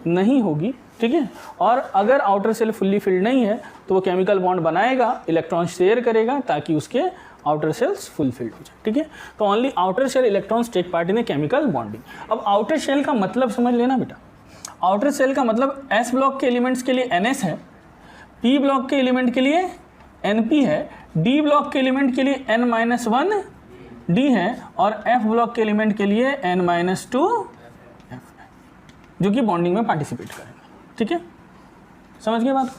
नहीं होगी, ठीक है। और अगर आउटर सेल फुल्ली फिल्ड नहीं है तो वो केमिकल बॉन्ड बनाएगा, इलेक्ट्रॉन शेयर करेगा ताकि उसके आउटर सेल्स फुल फिल्ड हो जाए, ठीक है। तो only outer shell electrons take part in a chemical bonding. अब आउटर शेल का मतलब समझ लेना बेटा, आउटर सेल का मतलब एस ब्लॉक के एलिमेंट्स के लिए NS है, पी ब्लॉक के एलिमेंट के लिए NP है, डी ब्लॉक के एलिमेंट के लिए N-1 डी है और एफ ब्लॉक के एलिमेंट के लिए N-2 एफ है, जो कि बॉन्डिंग में पार्टिसिपेट करेंगे, ठीक है। समझ गए बात।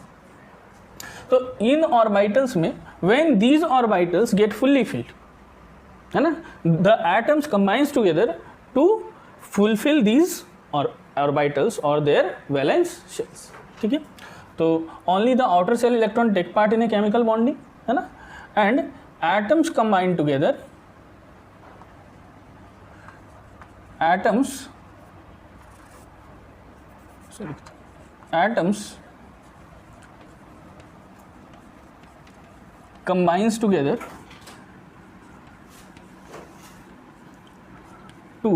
तो इन ऑर्बिटल्स में when these orbitals get fully filled, है ना, the atoms combines together to fulfil these orbitals और देयर वैलेंस शेल्स, ठीक है। तो only the outer shell electron take part in a chemical bonding, है ना, and atoms combine together, atoms combines together to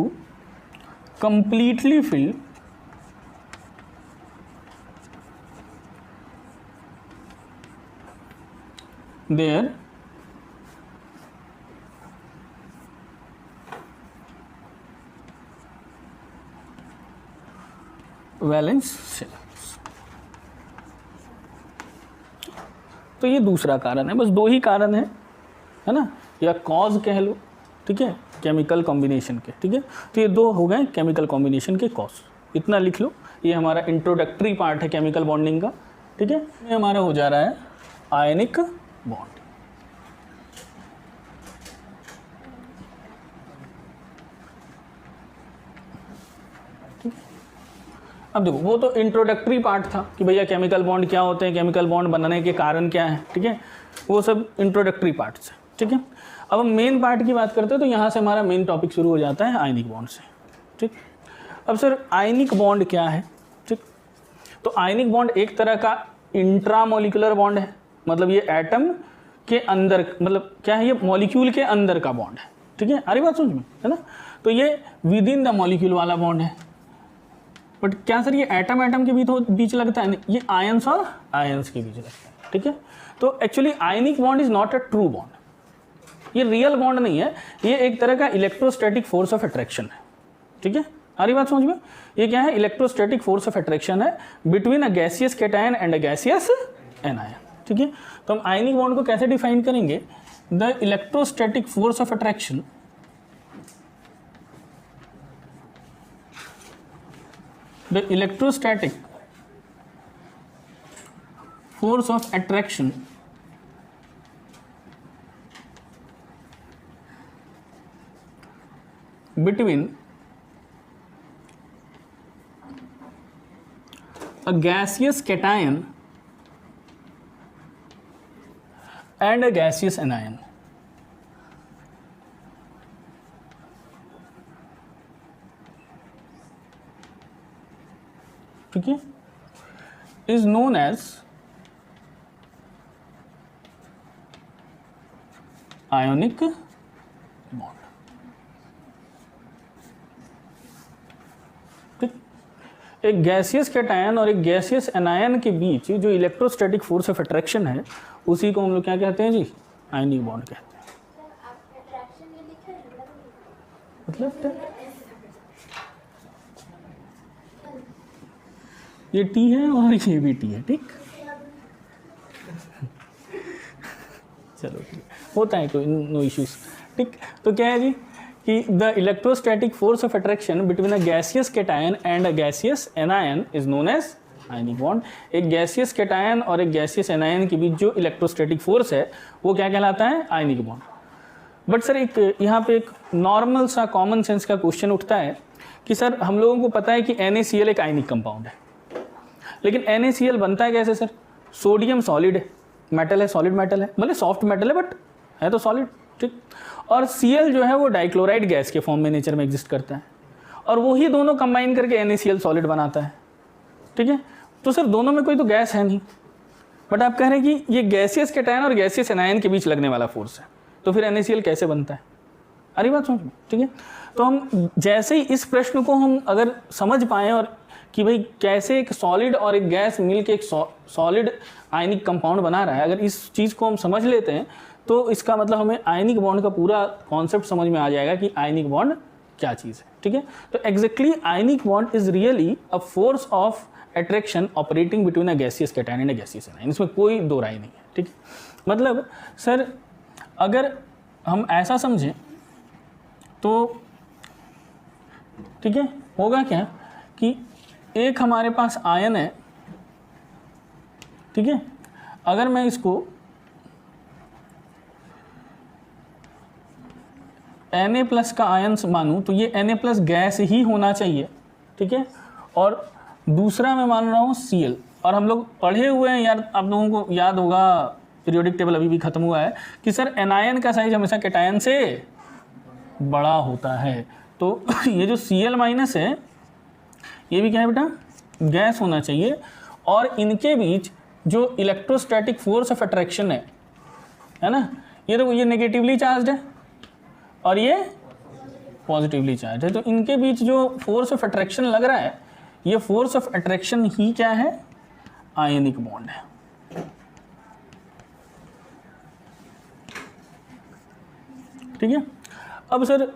completely fill their valence shells. तो ये दूसरा कारण है, बस दो ही कारण है ना, या कॉज कह लो, ठीक है, केमिकल कॉम्बिनेशन के, ठीक है। तो ये दो हो गए केमिकल कॉम्बिनेशन के कॉज, इतना लिख लो। ये हमारा इंट्रोडक्टरी पार्ट है केमिकल बॉन्डिंग का, ठीक है। ये हमारा हो जा रहा है आयनिक बॉन्ड। अब देखो वो तो इंट्रोडक्टरी पार्ट था कि भैया केमिकल बॉन्ड क्या होते हैं, केमिकल बॉन्ड बनाने के कारण क्या है, ठीक है, वो सब इंट्रोडक्टरी पार्ट्स है, ठीक है। अब हम मेन पार्ट की बात करते हैं तो यहाँ से हमारा मेन टॉपिक शुरू हो जाता है आयनिक बॉन्ड से, ठीक। अब सर आयनिक बॉन्ड क्या है, ठीक। तो आयनिक बॉन्ड एक तरह का इंट्रामोलिकुलर बॉन्ड है, मतलब ये एटम के अंदर, मतलब क्या है, ये मॉलिक्यूल के अंदर का बॉन्ड है, ठीक है। अरे बात समझ में, है ना। तो ये विद इन द मॉलिक्यूल वाला बॉन्ड है। बट क्या सर ये एटम के बीच लगता है? ये आयंस और आयंस के बीच लगता है, ठीक है। तो actually ionic bond is not a true bond, ये रियल बॉन्ड नहीं है, ये एक तरह का इलेक्ट्रोस्टैटिक फोर्स ऑफ अट्रैक्शन है, ठीक है। आ रही बात समझ में? ये क्या है? इलेक्ट्रोस्टैटिक फोर्स ऑफ अट्रैक्शन है between a gaseous cation and a gaseous anion, ठीक है। तो हम आयनिक बॉन्ड को कैसे डिफाइन करेंगे? The electrostatic force of attraction the electrostatic force of attraction between a gaseous cation and a gaseous anion. ठीक है, is known as ionic bond, ठीक। एक गैसियस कैटायन और एक गैसियस एनायन के बीच जो इलेक्ट्रोस्टैटिक फोर्स ऑफ अट्रैक्शन है उसी को हम लोग क्या कहते हैं जी? आयनिक बॉन्ड कहते हैं। मतलब ये टी है और ये भी टी है, ठीक। चलो ठीक, होता है, कोई नो इश्यूज, ठीक। तो क्या है जी कि the electrostatic force of attraction between a gaseous cation and a gaseous anion is known as ionic bond. एक गैसियस कैटायन और एक गैसियस एनायन के बीच जो इलेक्ट्रोस्टैटिक फोर्स है वो क्या कहलाता है? Ionic bond. बट सर एक यहाँ पे एक नॉर्मल सा कॉमन सेंस का क्वेश्चन उठता है कि सर हम लोगों को पता है कि NaCl एक आयनिक कंपाउंड है, लेकिन NaCl बनता है कैसे सर? सोडियम सॉलिड है, मेटल है, सॉलिड मेटल है, भले सॉफ्ट मेटल है बट है तो सॉलिड, ठीक। और Cl जो है वो डाइक्लोराइड गैस के फॉर्म में नेचर में एग्जिस्ट करता है, और वही दोनों कंबाइन करके NaCl सॉलिड बनाता है, ठीक है। तो सर दोनों में कोई तो गैस है नहीं, बट आप कह रहे हैं कि ये गैसियस कैटायन और गैसियस एनायन के बीच लगने वाला फोर्स है, तो फिर NaCl कैसे बनता है? अरे बात समझ में, ठीक है। तो हम जैसे ही इस प्रश्न को हम अगर समझ पाएँ और कि भाई कैसे एक सॉलिड और एक गैस मिल के एक सॉलिड आयनिक कंपाउंड बना रहा है, अगर इस चीज़ को हम समझ लेते हैं तो इसका मतलब हमें आयनिक बॉन्ड का पूरा कॉन्सेप्ट समझ में आ जाएगा कि आयनिक बॉन्ड क्या चीज़ है, ठीक है। तो exactly ionic bond is really a force of attraction operating between a gaseous cation and a gaseous anion, इसमें कोई दो राय नहीं है, ठीक है। मतलब सर अगर हम ऐसा समझें तो ठीक है, होगा क्या कि एक हमारे पास आयन है, ठीक है। अगर मैं इसको Na+ का आयन मानूं तो ये Na+ गैस ही होना चाहिए, ठीक है। और दूसरा मैं मान रहा हूँ Cl, और हम लोग पढ़े हुए हैं यार, आप लोगों को याद होगा पीरियोडिक टेबल अभी भी खत्म हुआ है कि सर एनायन का साइज हमेशा कैटायन से बड़ा होता है, तो ये जो Cl- है ये भी क्या है बेटा? गैस होना चाहिए, और इनके बीच जो इलेक्ट्रोस्टैटिक फोर्स ऑफ अट्रैक्शन है ना, ये तो ये नेगेटिवली चार्ज्ड है और ये पॉजिटिवली चार्ज है, तो इनके बीच जो फोर्स ऑफ अट्रैक्शन लग रहा है, ये फोर्स ऑफ अट्रैक्शन ही क्या है? आयनिक बॉन्ड है, ठीक है। अब सर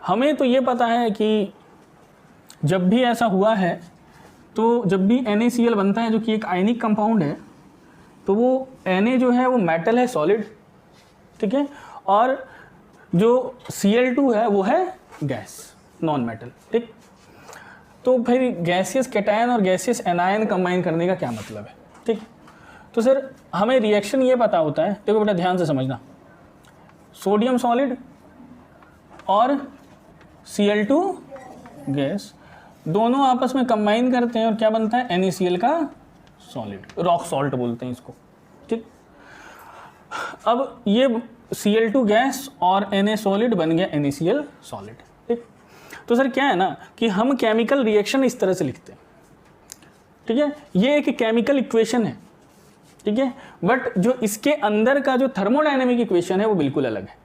हमें तो ये पता है कि जब भी ऐसा हुआ है तो जब भी NaCl बनता है जो कि एक आयनिक कंपाउंड है, तो वो Na जो है वो मेटल है, सॉलिड, ठीक है, और जो Cl2 है वो है गैस, नॉन मेटल, ठीक। तो फिर गैसियस कैटायन और गैसियस एनायन कंबाइन करने का क्या मतलब है, ठीक। तो सर हमें रिएक्शन ये पता होता है, देखो बेटा ध्यान से समझना, सोडियम सॉलिड और Cl2 गैस दोनों आपस में कंबाइन करते हैं और क्या बनता है? NaCl का सॉलिड, रॉक सॉल्ट बोलते हैं इसको, ठीक। अब ये Cl2 गैस और Na सॉलिड बन गया NaCl सॉलिड, ठीक। तो सर क्या है ना कि हम केमिकल रिएक्शन इस तरह से लिखते हैं, ठीक है। ये एक केमिकल इक्वेशन है, ठीक है, बट जो इसके अंदर का जो थर्मोडायनेमिक इक्वेशन है वो बिल्कुल अलग है।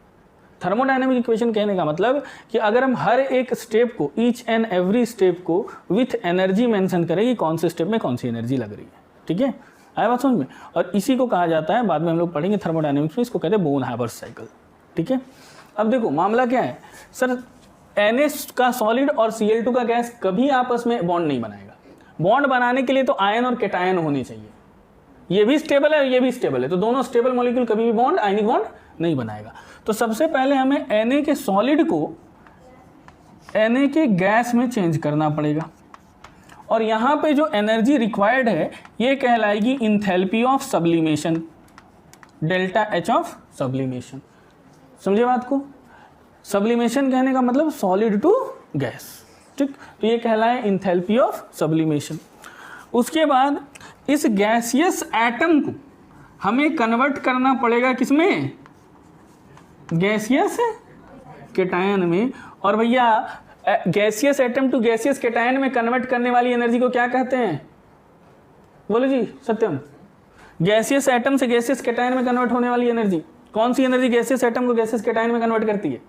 थर्मोडायनेमिक इक्वेशन कहने का मतलब कि अगर हम हर एक स्टेप को, ईच एंड एवरी स्टेप को विथ एनर्जी मेंशन करें कि कौन से स्टेप में कौन सी एनर्जी लग रही है, ठीक है, आया बात समझ में। और इसी को कहा जाता है, बाद में हम लोग पढ़ेंगे थर्मोडायनेमिक्स में, इसको कहते हैं बोन-हाइमर साइकिल, ठीक है। अब देखो मामला क्या है सर, Na का सॉलिड और Cl2 का गैस कभी आपस में बॉन्ड नहीं बनाएगा। बॉन्ड बनाने के लिए तो आयन और कैटायन होने चाहिए, ये भी स्टेबल है और ये भी स्टेबल है, तो दोनों स्टेबल मॉलिक्यूल कभी भी बॉन्ड, आयनिक बॉन्ड नहीं बनाएगा। तो सबसे पहले हमें Na के सॉलिड को Na के गैस में चेंज करना पड़ेगा, और यहाँ पे जो एनर्जी रिक्वायर्ड है ये कहलाएगी enthalpy of sublimation, delta H of sublimation. समझे बात को? सब्लिमेशन कहने का मतलब सॉलिड टू गैस, ठीक। तो ये कहलाए इंथैल्पी ऑफ सब्लिमेशन। उसके बाद इस गैसियस एटम को हमें कन्वर्ट करना पड़ेगा किसमें? गैसियस कैटायन में। और भैया gaseous atom to gaseous cation में कन्वर्ट करने वाली एनर्जी को क्या कहते हैं? बोलो जी सत्यम। गैसियस एटम से गैसियस कैटायन में कन्वर्ट होने वाली एनर्जी, कौन सी एनर्जी गैसियस एटम को गैसियस कैटायन में कन्वर्ट करती है?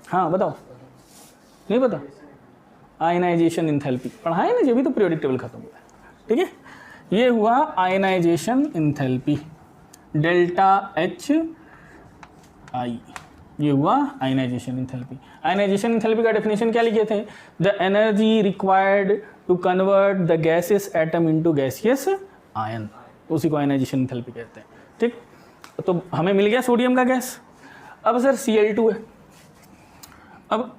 हाँ बताओ, नहीं पता? आयनाइजेशन इंथैल्पी पढ़ा है ना, जब भी तो पीरियोडिक टेबल खत्म हुआ है, ठीक है। ये हुआ ionisation enthalpy, delta H I, ये हुआ आयनाइजेशन इंथैल्पी। आयनाइजेशन इंथैल्पी का डेफिनेशन क्या लिखे थे? The energy required to convert the gaseous atom into gaseous ion, उसी को आयनाइजेशन एंथैल्पी कहते हैं। ठीक, तो हमें मिल गया सोडियम का गैस। अब सर Cl2 है, अब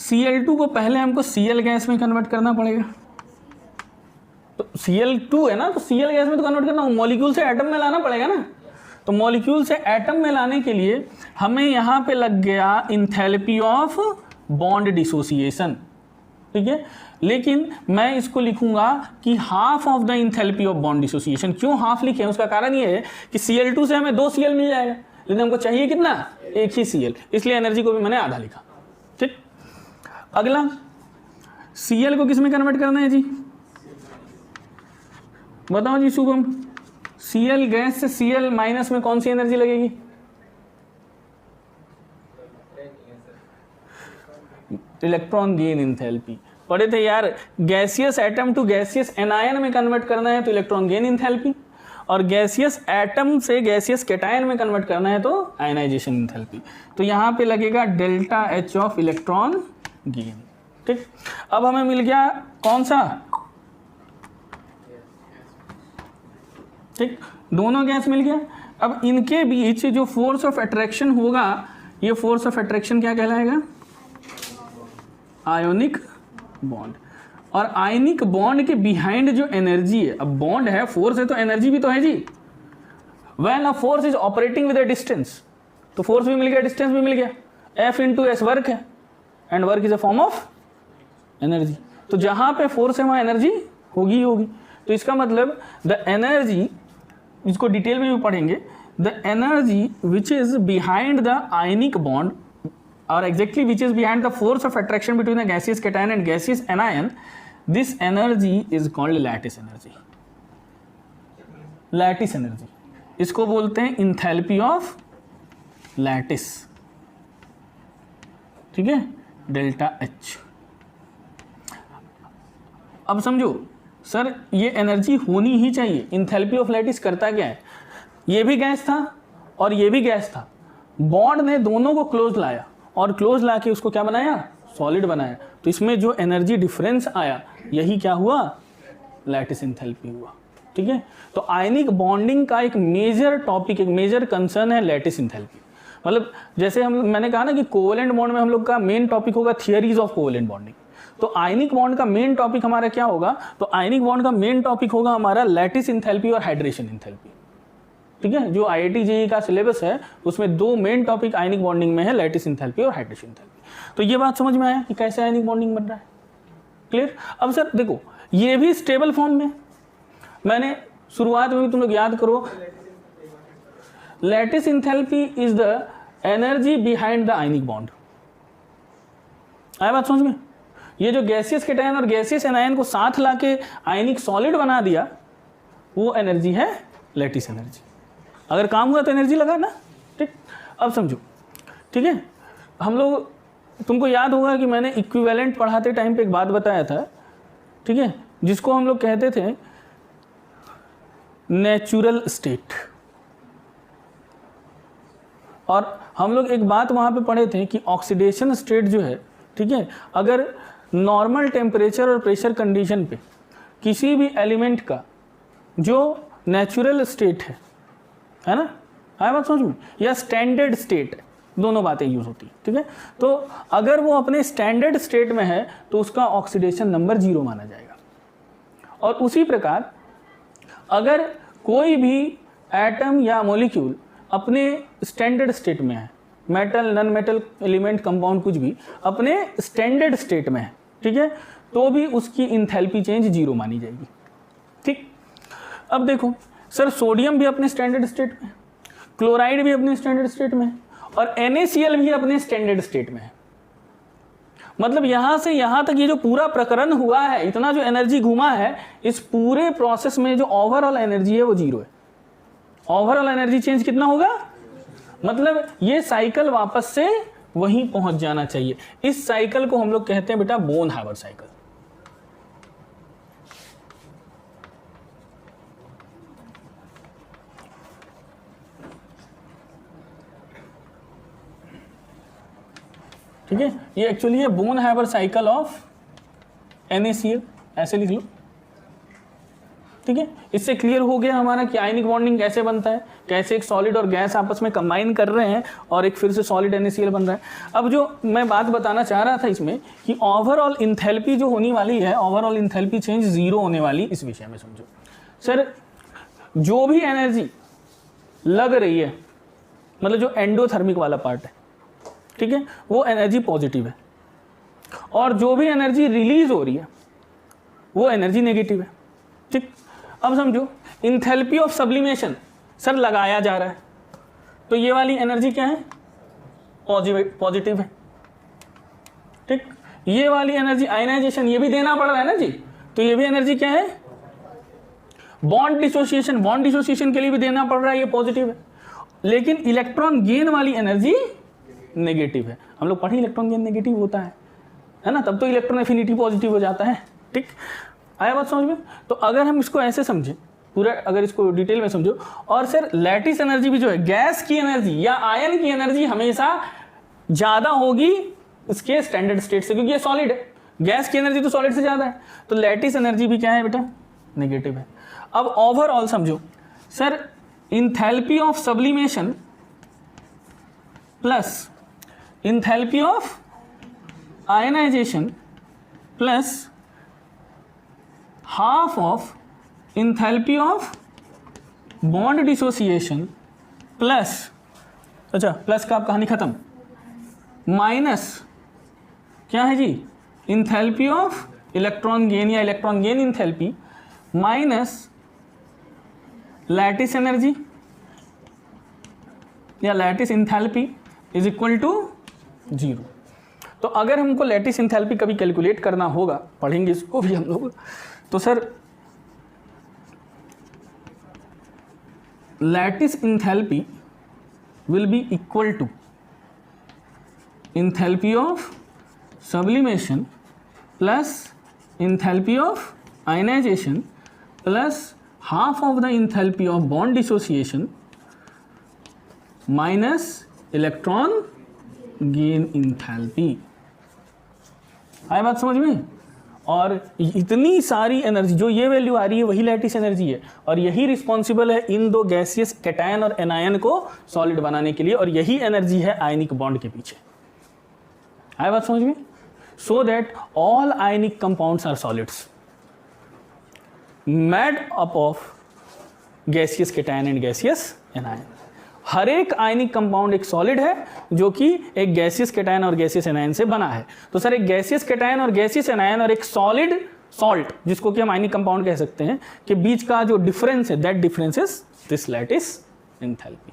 Cl2 को पहले हमको Cl गैस में कन्वर्ट करना पड़ेगा। तो Cl2 है ना, तो Cl गैस में तो कन्वर्ट करना, मॉलिक्यूल से एटम में लाना पड़ेगा ना। तो मॉलिक्यूल से एटम में लाने के लिए हमें यहाँ पे लग गया इंथैल्पी ऑफ बॉन्ड डिसोसिएशन, ठीक है। लेकिन मैं इसको लिखूंगा कि half of the enthalpy of bond dissociation. क्यों हाफ लिखे हैं, उसका कारण ये है कि Cl2 से हमें 2 Cl मिल जाएगा, लेकिन हमको चाहिए कितना, एक ही Cl, इसलिए एनर्जी को भी मैंने आधा लिखा। ठीक, अगला Cl को किस में कन्वर्ट करना है जी, बताओ जी शुभम। Cl गैस से Cl माइनस में कौन सी एनर्जी लगेगी, इलेक्ट्रॉन गेन इंथैल्पी। पढ़े थे यार, gaseous atom to gaseous anion में कन्वर्ट करना है तो इलेक्ट्रॉन गेन इंथैल्पी, और गैसियस एटम से गैसियस कैटायन में कन्वर्ट करना है तो आयनाइजेशन इंथैल्पी। तो यहाँ पे लगेगा delta H of electron gain. ठीक, अब हमें मिल गया कौन सा, ठीक, दोनों गैस मिल गया। अब इनके बीच जो फोर्स ऑफ अट्रैक्शन होगा, ये फोर्स ऑफ अट्रैक्शन क्या कहलाएगा, आयोनिक बॉन्ड। और आयनिक बॉन्ड के बिहाइंड जो एनर्जी है, अब बॉन्ड है, फोर्स है, तो एनर्जी भी तो है जी। When a force is operating with a distance, तो फोर्स भी मिल गया, डिस्टेंस भी मिल गया, F इंटू एस वर्क है, and work is a form of energy. तो जहां पे फोर्स है वहां एनर्जी होगी होगी। तो इसका मतलब द एनर्जी, इसको डिटेल में भी पढ़ेंगे, the energy which is behind the ionic bond or exactly which is behind the force of attraction between the gaseous cation and gaseous anion, this energy is called lattice energy. Lattice energy, इसको बोलते हैं enthalpy of lattice, ठीक है, delta H। अब समझो sir, ये energy होनी ही चाहिए। इंथैल्पी ऑफ लैटिस करता क्या है, ये भी गैस था और ये भी गैस था, बॉन्ड ने दोनों को क्लोज लाया और क्लोज लाके उसको क्या बनाया, सॉलिड बनाया। तो इसमें जो एनर्जी डिफरेंस आया, यही क्या हुआ, लैटिस एंथैल्पी हुआ, ठीक है। तो आयनिक बॉन्डिंग का एक मेजर टॉपिक, एक मेजर कंसर्न है लैटिस एंथैल्पी। मतलब जैसे मैंने कहा ना कि कोवेलेंट बॉन्ड में हम लोग का मेन टॉपिक होगा थियरीज ऑफ कोवेलेंट बॉन्डिंग, तो आयनिक बॉन्ड का मेन टॉपिक हमारा क्या होगा, तो आयनिक बॉन्ड का मेन टॉपिक होगा हमारा लैटिस एंथैल्पी और हाइड्रेशन एंथैल्पी, ठीक है। जो IIT JEE का सिलेबस है उसमें 2 मेन टॉपिक आयनिक बॉन्डिंग में है, लैटिस एंथैल्पी और हाइड्रेशन एंथैल्पी। तो ये बात समझ में आया कि कैसे आयनिक बॉन्डिंग बन रहा है, क्लियर। अब सर देखो, ये भी स्टेबल फॉर्म में, मैंने शुरुआत में भी तुम लोग याद करो, lattice enthalpy is the energy behind the ionic bond. आया बात समझ में, ये जो गैसियस कैटायन और गैसियस एनायन को साथ लाके आयनिक सॉलिड बना दिया, वो एनर्जी है लैटिस एनर्जी। अगर काम हुआ तो एनर्जी लगा ना, ठीक। अब समझो, ठीक है, हम लोग, तुमको याद होगा कि मैंने इक्विवेलेंट पढ़ाते टाइम पे एक बात बताया था, ठीक है, जिसको हम लोग कहते थे नेचुरल स्टेट। और हम लोग एक बात वहाँ पे पढ़े थे कि ऑक्सीडेशन स्टेट जो है, ठीक है, अगर नॉर्मल टेम्परेचर और प्रेशर कंडीशन पे किसी भी एलिमेंट का जो नेचुरल स्टेट है ना, आया बात समझ में, या स्टैंडर्ड स्टेट, दोनों बातें यूज होती है, ठीक है। तो अगर वो अपने स्टैंडर्ड स्टेट में है तो उसका ऑक्सीडेशन नंबर 0 माना जाएगा। और उसी प्रकार अगर कोई भी एटम या मॉलिक्यूल अपने स्टैंडर्ड स्टेट में है, metal, non metal, element, compound, कुछ भी अपने स्टैंडर्ड स्टेट में है, ठीक है, तो भी उसकी इंथैल्पी चेंज 0 मानी जाएगी, ठीक। अब देखो सर, सोडियम भी अपने स्टैंडर्ड स्टेट में, क्लोराइड भी अपने स्टैंडर्ड स्टेट में, और NaCl भी अपने स्टैंडर्ड स्टेट में है। मतलब यहां से यहां तक ये जो पूरा प्रकरण हुआ है, इतना जो एनर्जी घुमा है, इस पूरे प्रोसेस में जो ओवरऑल एनर्जी है वो 0 है। ओवरऑल एनर्जी चेंज कितना होगा, मतलब ये साइकिल वापस से वहीं पहुंच जाना चाहिए। इस साइकिल को हम लोग कहते हैं बेटा बोन हाइवर साइकिल। ठीक है, ये एक्चुअली है bone however cycle of NaCl, ऐसे लिख लो, ठीक है। इससे क्लियर हो गया हमारा कि आयनिक बॉन्डिंग कैसे बनता है, कैसे एक सॉलिड और गैस आपस में कंबाइन कर रहे हैं और एक फिर से सॉलिड NaCl बन रहा है। अब जो मैं बात बताना चाह रहा था इसमें कि ओवरऑल इंथैल्पी जो होने वाली है, ओवरऑल इंथैल्पी चेंज 0 होने वाली, इस विषय में समझो। सर जो भी एनर्जी लग रही है, मतलब जो एंडोथर्मिक वाला पार्ट है, ठीक है, वो एनर्जी पॉजिटिव है, और जो भी एनर्जी रिलीज हो रही है वो एनर्जी नेगेटिव है, ठीक। अब समझो इंथैल्पी ऑफ सब्लिमेशन सर लगाया जा रहा है, तो ये वाली एनर्जी क्या है, पॉजिटिव है, ठीक। ये वाली एनर्जी आयनाइजेशन, ये भी देना पड़ रहा है ना जी, तो ये भी एनर्जी क्या है, बॉन्ड डिसोसिएशन, बॉन्ड डिसोसिएशन के लिए भी देना पड़ रहा है, ये पॉजिटिव है। लेकिन इलेक्ट्रॉन गेन वाली एनर्जी नेगेटिव है। हम लोग पढ़े इलेक्ट्रॉन गेन नेगेटिव होता है ना, तब तो इलेक्ट्रॉन एफिनिटी पॉजिटिव हो जाता है, ठीक। आया बात समझ में? तो अगर हम इसको ऐसे समझें पूरा, अगर इसको डिटेल में समझो, और सर लैटिस एनर्जी भी जो है, गैस की एनर्जी या आयन की एनर्जी हमेशा ज्यादा होगी इसके स्टैंडर्ड स्टेट से, क्योंकि ये सॉलिड है, गैस की एनर्जी तो सॉलिड से ज्यादा है, तो लैटिस एनर्जी भी क्या है बेटा, नेगेटिव है। अब ओवरऑल समझो sir, enthalpy of sublimation plus enthalpy of ionization plus half of enthalpy of bond dissociation plus, अच्छा प्लस का आप कहानी खत्म, माइनस क्या है जी, इंथैल्पी ऑफ इलेक्ट्रॉन गेन या electron gain enthalpy minus lattice energy या lattice enthalpy is equal to 0। तो अगर हमको लैटिस इंथैल्पी कभी कैलकुलेट करना होगा, पढ़ेंगे इसको भी हम लोग, तो sir lattice enthalpy will be equal to enthalpy of sublimation plus enthalpy of ionization plus half of the enthalpy of bond dissociation minus electron gain enthalpy। आया बात समझ में? और इतनी सारी एनर्जी, जो ये वैल्यू आ रही है वही लैटिस एनर्जी है, और यही रिस्पॉन्सिबल है इन दो गैसियस कैटायन और एनायन को सॉलिड बनाने के लिए, और यही एनर्जी है आयनिक बॉन्ड के पीछे। आया बात समझ में? So that all ionic compounds are solids made up of gaseous cation and gaseous anion. हर एक आयनिक कंपाउंड एक सॉलिड है जो कि एक गैसियस कैटायन और गैसियस एनायन से बना है। तो सर एक गैसियस कैटायन और गैसियस एनायन और एक सॉलिड सॉल्ट, जिसको कि हम आयनिक कंपाउंड कह सकते हैं, के बीच का जो डिफरेंस है, that difference is this lattice enthalpy.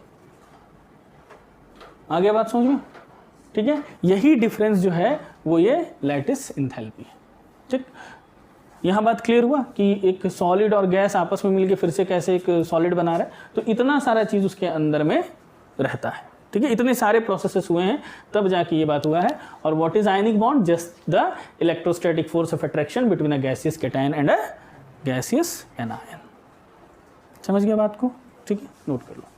आगे बात समझ में? ठीक है, यही डिफरेंस जो है वो ये लैटिस इंथैल्पी है, ठीक। यहाँ बात क्लियर हुआ कि एक सॉलिड और गैस आपस में मिलके फिर से कैसे एक सॉलिड बना रहा है, तो इतना सारा चीज़ उसके अंदर में रहता है, ठीक है। इतने सारे प्रोसेसेस हुए हैं तब जाके ये बात हुआ है। और what is ionic bond? Just the electrostatic force of attraction between a gaseous cation and a gaseous anion. समझ गया बात को? ठीक है, नोट कर लो।